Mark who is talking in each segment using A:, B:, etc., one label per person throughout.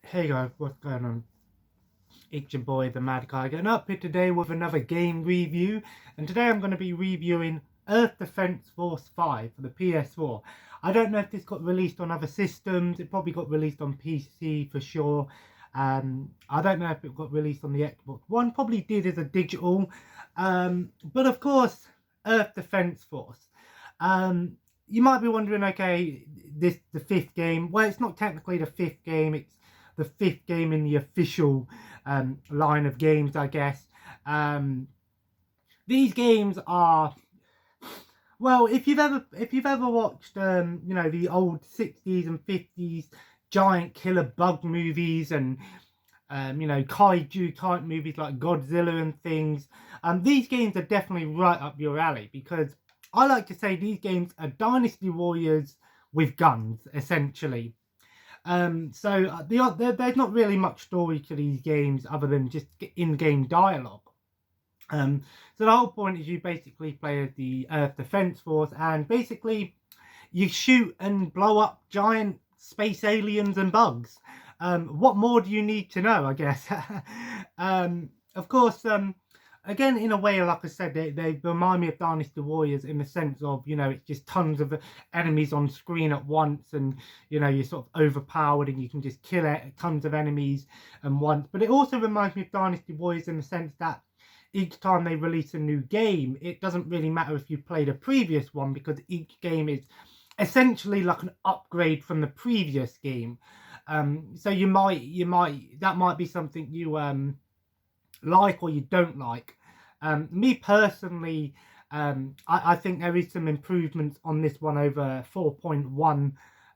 A: Hey guys, what's going on? It's your boy, the Mad Guy, getting up here today with another game review. And today I'm going to be reviewing Earth Defense Force 5 for the PS4. I don't know if this got released on other systems. It probably got released on PC for sure. I don't know if it got released on the Xbox One. Probably did as a digital. But of course, Earth Defense Force. You might be wondering, okay, this the fifth game. Well, it's not technically the fifth game. It's the fifth game in the official line of games, I guess. These games are, well, if you've ever watched the old 60s and 50s giant killer bug movies and kaiju type movies like Godzilla and things, these games are definitely right up your alley, because I like to say these games are Dynasty Warriors with guns, essentially. There's not really much story to these games other than just in-game dialogue. So the whole point is you basically play as the Earth Defense Force, and basically you shoot and blow up giant space aliens and bugs. What more do you need to know, I guess? Of course, again, in a way, like I said, they remind me of Dynasty Warriors in the sense of, it's just tons of enemies on screen at once, and, you're sort of overpowered and you can just kill tons of enemies at once. But it also reminds me of Dynasty Warriors in the sense that each time they release a new game, it doesn't really matter if you played a previous one, because each game is essentially like an upgrade from the previous game. So that might be something you like or you don't like. Me personally, I think there is some improvements on this one over 4.1,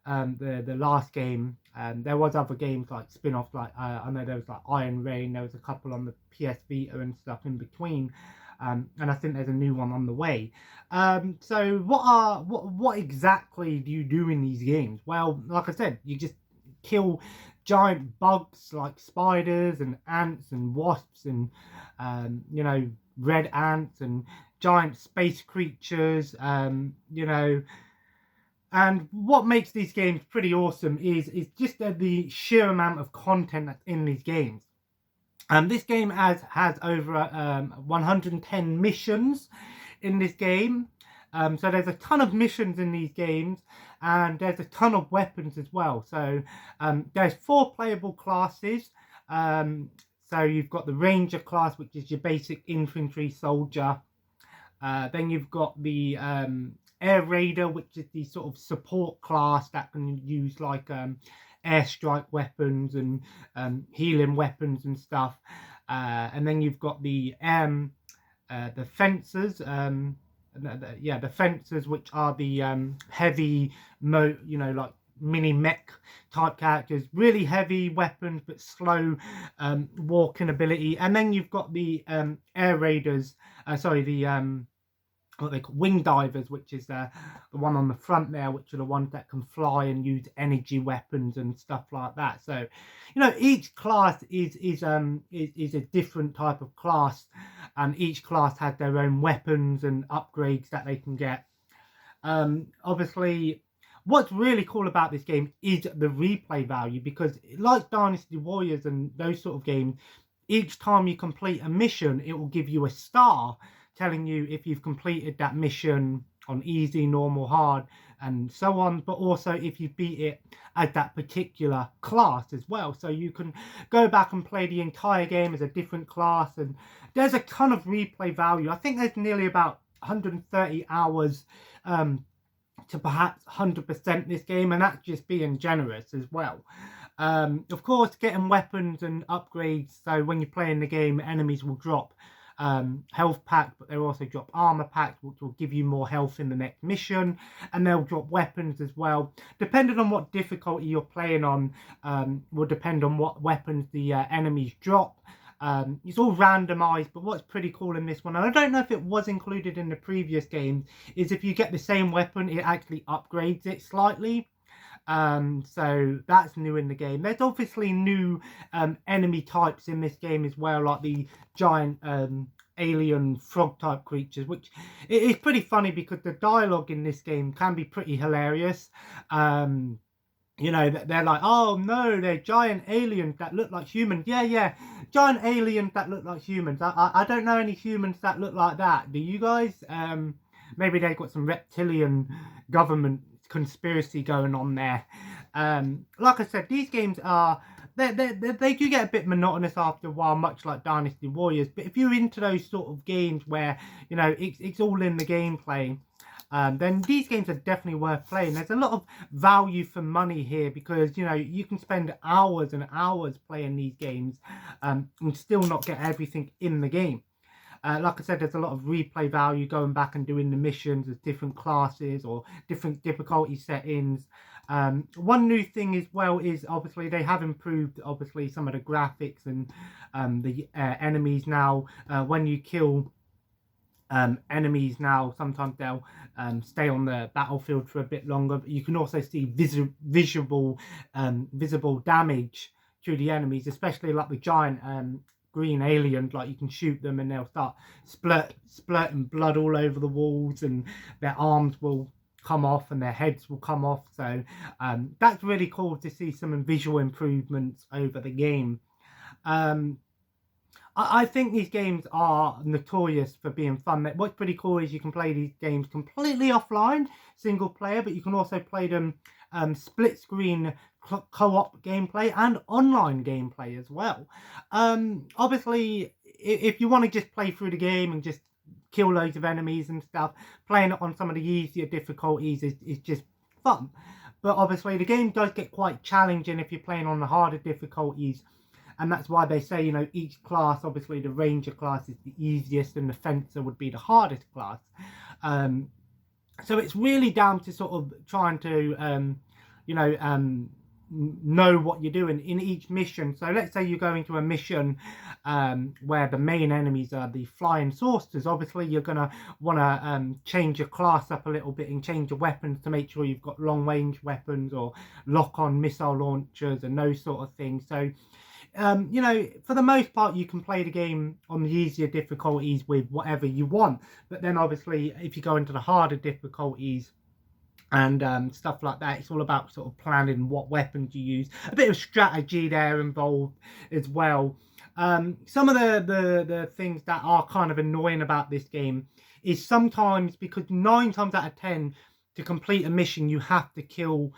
A: the last game. There was other games like spin-offs, like I know there was like Iron Rain, there was a couple on the PS Vita and stuff in between. And I think there's a new one on the way. So what exactly do you do in these games? Well, like I said, you just kill giant bugs like spiders and ants and wasps and red ants and giant space creatures. And what makes these games pretty awesome is just the sheer amount of content that's in these games. This game has over 110 missions in this game. So there's a ton of missions in these games, and there's a ton of weapons as well. So there's 4 playable classes. So you've got the Ranger class, which is your basic infantry soldier. Then you've got the Air Raider, which is the sort of support class that can use like airstrike weapons and healing weapons and stuff. And then you've got the fencers. The fencers, which are the heavy, like mini mech type characters, really heavy weapons but slow walking ability. And then you've got the air raiders, what they call wing divers, which is the one on the front there, which are the ones that can fly and use energy weapons and stuff like that. So each class is a different type of class, and each class has their own weapons and upgrades that they can get. Obviously, what's really cool about this game is the replay value, because like Dynasty Warriors and those sort of games, each time you complete a mission, it will give you a star telling you if you've completed that mission on easy, normal, hard, and so on, but also if you beat it as that particular class as well. So you can go back and play the entire game as a different class, and there's a ton of replay value. I think there's nearly about 130 hours to perhaps 100% this game, and that's just being generous as well. Of course, getting weapons and upgrades, so when you're playing the game, enemies will drop health packs, but they'll also drop armor packs, which will give you more health in the next mission, and they'll drop weapons as well. Depending on what difficulty you're playing on, will depend on what weapons the enemies drop. It's all randomized, but what's pretty cool in this one, and I don't know if it was included in the previous game, is if you get the same weapon, it actually upgrades it slightly. So that's new in the game. There's obviously new enemy types in this game as well, like the giant alien frog type creatures, which is pretty funny because the dialogue in this game can be pretty hilarious. you know, they're like, oh no, they're giant aliens that look like humans. Yeah, giant aliens that look like humans. I don't know any humans that look like that. Do you guys? Maybe they've got some reptilian government conspiracy going on there. Like I said, these games are, they do get a bit monotonous after a while, much like Dynasty Warriors. But if you're into those sort of games where, you know, it's all in the gameplay, then these games are definitely worth playing. There's a lot of value for money here because, you know, you can spend hours and hours playing these games and still not get everything in the game. Like I said, there's a lot of replay value going back and doing the missions as different classes or different difficulty settings. One new thing as well is obviously they have improved obviously some of the graphics and the enemies now. When you kill enemies now, sometimes they'll stay on the battlefield for a bit longer, but you can also see visible damage to the enemies, especially like the giant green aliens. Like you can shoot them and they'll start splurting blood all over the walls, and their arms will come off and their heads will come off. So that's really cool to see some visual improvements over the game. I think these games are notorious for being fun. What's pretty cool is you can play these games completely offline, single player, but you can also play them split screen co-op gameplay and online gameplay as well. Obviously, if you want to just play through the game and just kill loads of enemies and stuff, playing it on some of the easier difficulties is just fun. But obviously, the game does get quite challenging if you're playing on the harder difficulties. And that's why they say, you know, each class, obviously the ranger class is the easiest and the fencer would be the hardest class. So it's really down to sort of trying to, you know what you're doing in each mission. So let's say you're going to a mission where the main enemies are the flying saucers. Obviously, you're going to want to change your class up a little bit and change your weapons to make sure you've got long range weapons or lock-on missile launchers and those sort of things. So you know, for the most part, you can play the game on the easier difficulties with whatever you want. But then obviously, if you go into the harder difficulties and stuff like that, it's all about sort of planning what weapons you use. A bit of strategy there involved as well. Some of the things that are kind of annoying about this game is sometimes, because 9 times out of 10, to complete a mission, you have to kill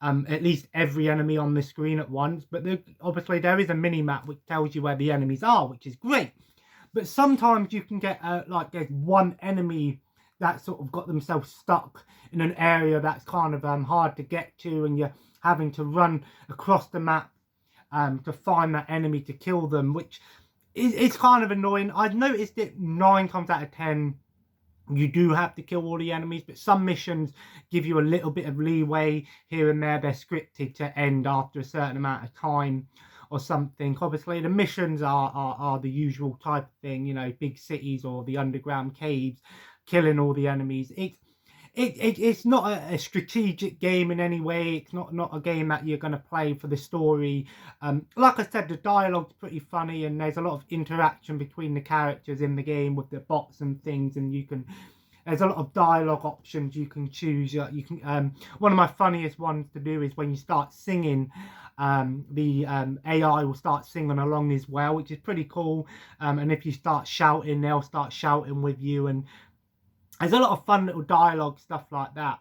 A: at least every enemy on the screen at once. But obviously there is a mini-map which tells you where the enemies are, which is great. But sometimes you can get, like, there's one enemy that sort of got themselves stuck in an area that's kind of hard to get to, and you're having to run across the map to find that enemy to kill them, which is kind of annoying. I've noticed it 9 times out of 10, you do have to kill all the enemies, but some missions give you a little bit of leeway here and there. They're scripted to end after a certain amount of time or something. Obviously, the missions are the usual type of thing, you know, big cities or the underground caves, killing all the enemies. It's not a strategic game in any way. It's not a game that you're going to play for the story. Like I said, the dialogue's pretty funny, and there's a lot of interaction between the characters in the game with the bots and things, and there's a lot of dialogue options you can choose. You can one of my funniest ones to do is when you start singing, the AI will start singing along as well, which is pretty cool. And if you start shouting, they'll start shouting with you, and there's a lot of fun little dialogue, stuff like that.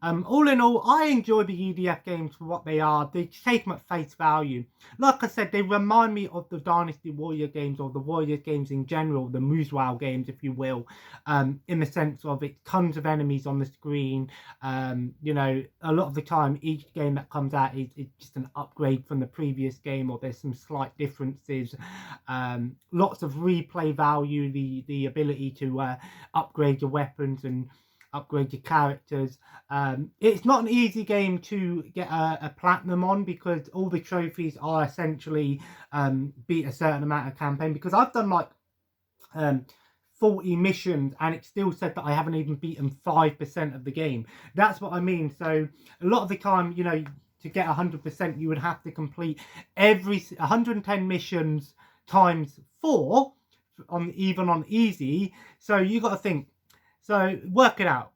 A: All in all, I enjoy the EDF games for what they are. They take them at face value. Like I said, they remind me of the Dynasty Warrior games, or the Warriors games in general, the Muswell games, if you will, in the sense of it's tons of enemies on the screen. You know, a lot of the time, each game that comes out is just an upgrade from the previous game, or there's some slight differences. Lots of replay value, the ability to upgrade your weapons and upgrade your characters. It's not an easy game to get a platinum on, because all the trophies are essentially beat a certain amount of campaign, because I've done like 40 missions and it still said that I haven't even beaten 5% of the game. That's what I mean. So a lot of the time, you know, to get 100%, you would have to complete 110 missions times 4 even on easy. So you got to think. So work it out.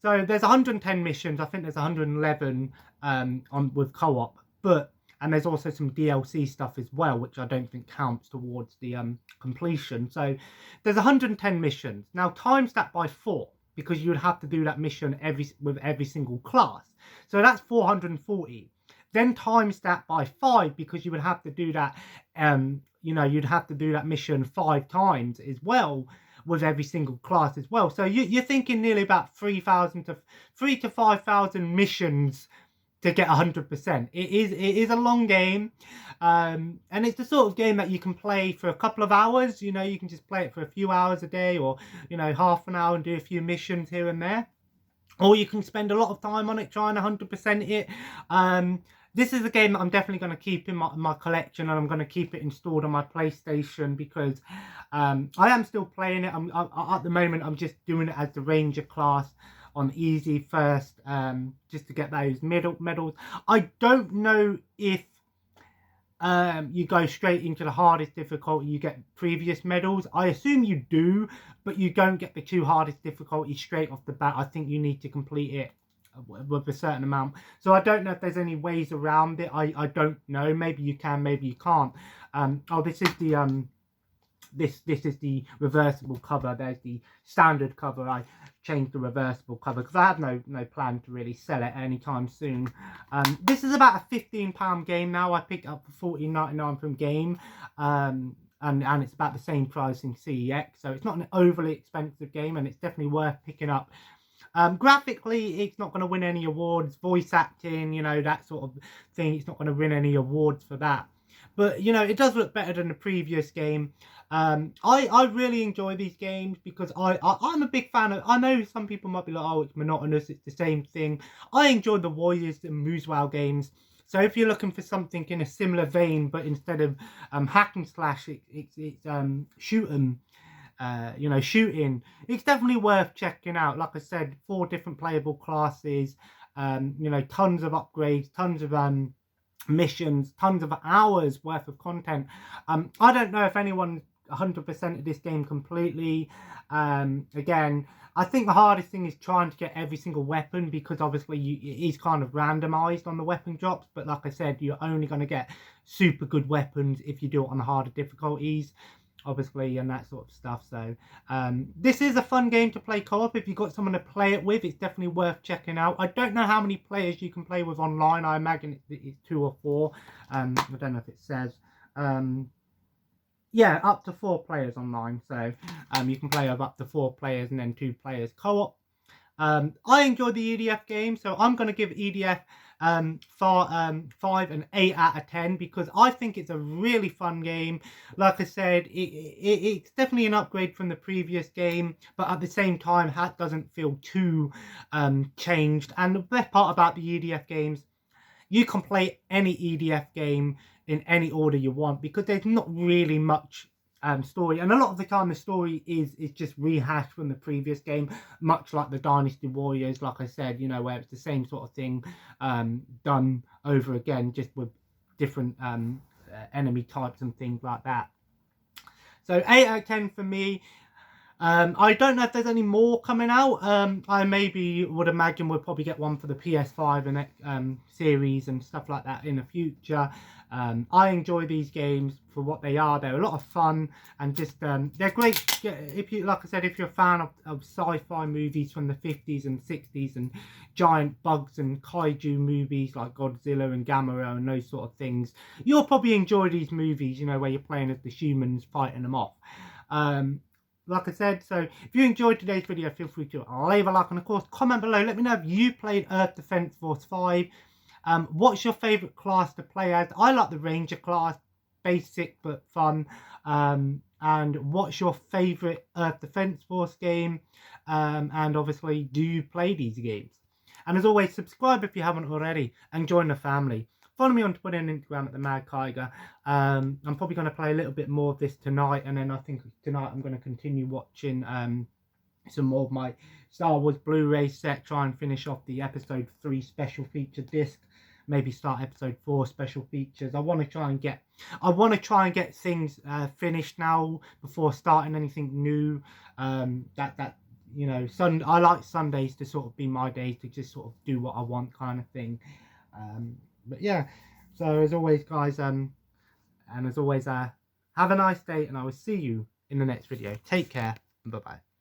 A: So there's 110 missions. I think there's 111 on with co-op, and there's also some DLC stuff as well, which I don't think counts towards the completion. So there's 110 missions. Now times that by 4, because you would have to do that mission with every single class. So that's 440. Then times that by 5, because you would have to do that, you'd have to do that mission 5 times as well with every single class as well. So you're thinking nearly about 3,000 to 5,000 missions to get 100%. It is a long game, and it's the sort of game that you can play for a couple of hours. You can just play it for a few hours a day, or half an hour and do a few missions here and there, or you can spend a lot of time on it trying 100% it. This is a game that I'm definitely going to keep in my collection, and I'm going to keep it installed on my PlayStation because I am still playing it. At the moment, I'm just doing it as the Ranger class on easy first, just to get those medals. I don't know if you go straight into the hardest difficulty, you get previous medals. I assume you do, but you don't get the 2 hardest difficulties straight off the bat. I think you need to complete it with a certain amount. So I don't know if there's any ways around it. I don't know. Maybe you can, maybe you can't. This is the this is the reversible cover. There's the standard cover. I changed the reversible cover because I have no plan to really sell it anytime soon. This is about a £15 game now. I picked it up for $14.99 from Game, and it's about the same price in CEX, so it's not an overly expensive game, and it's definitely worth picking up. Graphically, it's not going to win any awards. Voice acting, that sort of thing, it's not going to win any awards for that. But, it does look better than the previous game. I really enjoy these games because I'm a big fan of... I know some people might be like, oh, it's monotonous, it's the same thing. I enjoy the Warriors and Muswell games. So if you're looking for something in a similar vein, but instead of hack and slash, it's shoot 'em. Shooting, it's definitely worth checking out. Like I said, 4 different playable classes, tons of upgrades, tons of missions, tons of hours worth of content. I don't know if anyone 100% of this game completely. Again, I think the hardest thing is trying to get every single weapon, because obviously it is kind of randomized on the weapon drops, but like I said, you're only going to get super good weapons if you do it on the harder difficulties, obviously, and that sort of stuff. So this is a fun game to play co-op. If you've got someone to play it with, it's definitely worth checking out. I don't know how many players you can play with online. I imagine it's 2 or 4. I don't know if it says. Yeah, up to 4 players online. So you can play with up to 4 players and then 2 players co-op. I enjoy the EDF game, so I'm going to give EDF 5 and 8 out of 10 because I think it's a really fun game. Like I said, it's definitely an upgrade from the previous game, but at the same time, it doesn't feel too changed. And the best part about the EDF games, you can play any EDF game in any order you want because there's not really much story, and a lot of the time the story is just rehashed from the previous game, much like the Dynasty Warriors, like I said, where it's the same sort of thing done over again, just with different enemy types and things like that. So 8 out of 10 for me. I don't know if there's any more coming out. I maybe would imagine we'll probably get one for the PS5 and series and stuff like that in the future. I enjoy these games for what they are. They're a lot of fun and just they're great. If you, like I said, if you're a fan of sci-fi movies from the 50s and 60s and giant bugs and kaiju movies like Godzilla and Gamera and those sort of things, you'll probably enjoy these movies, where you're playing as the humans fighting them off. Like I said, so if you enjoyed today's video, feel free to leave a like and of course comment below. Let me know if you played Earth Defense Force 5. What's your favourite class to play as? I like the Ranger class, basic but fun. And what's your favourite Earth Defense Force game? And obviously, do you play these games? And as always, subscribe if you haven't already and join the family. Follow me on Twitter and Instagram at the Mad Kiger. I'm probably going to play a little bit more of this tonight, and then I think tonight I'm going to continue watching some more of my Star Wars Blu-ray set, try and finish off the Episode 3 special feature disc, maybe start Episode 4 special features. I want to try and get things finished now before starting anything new. you know, I like Sundays to sort of be my day to just sort of do what I want kind of thing. But yeah, so as always, guys, and as always, have a nice day, and I will see you in the next video. Take care, and bye bye.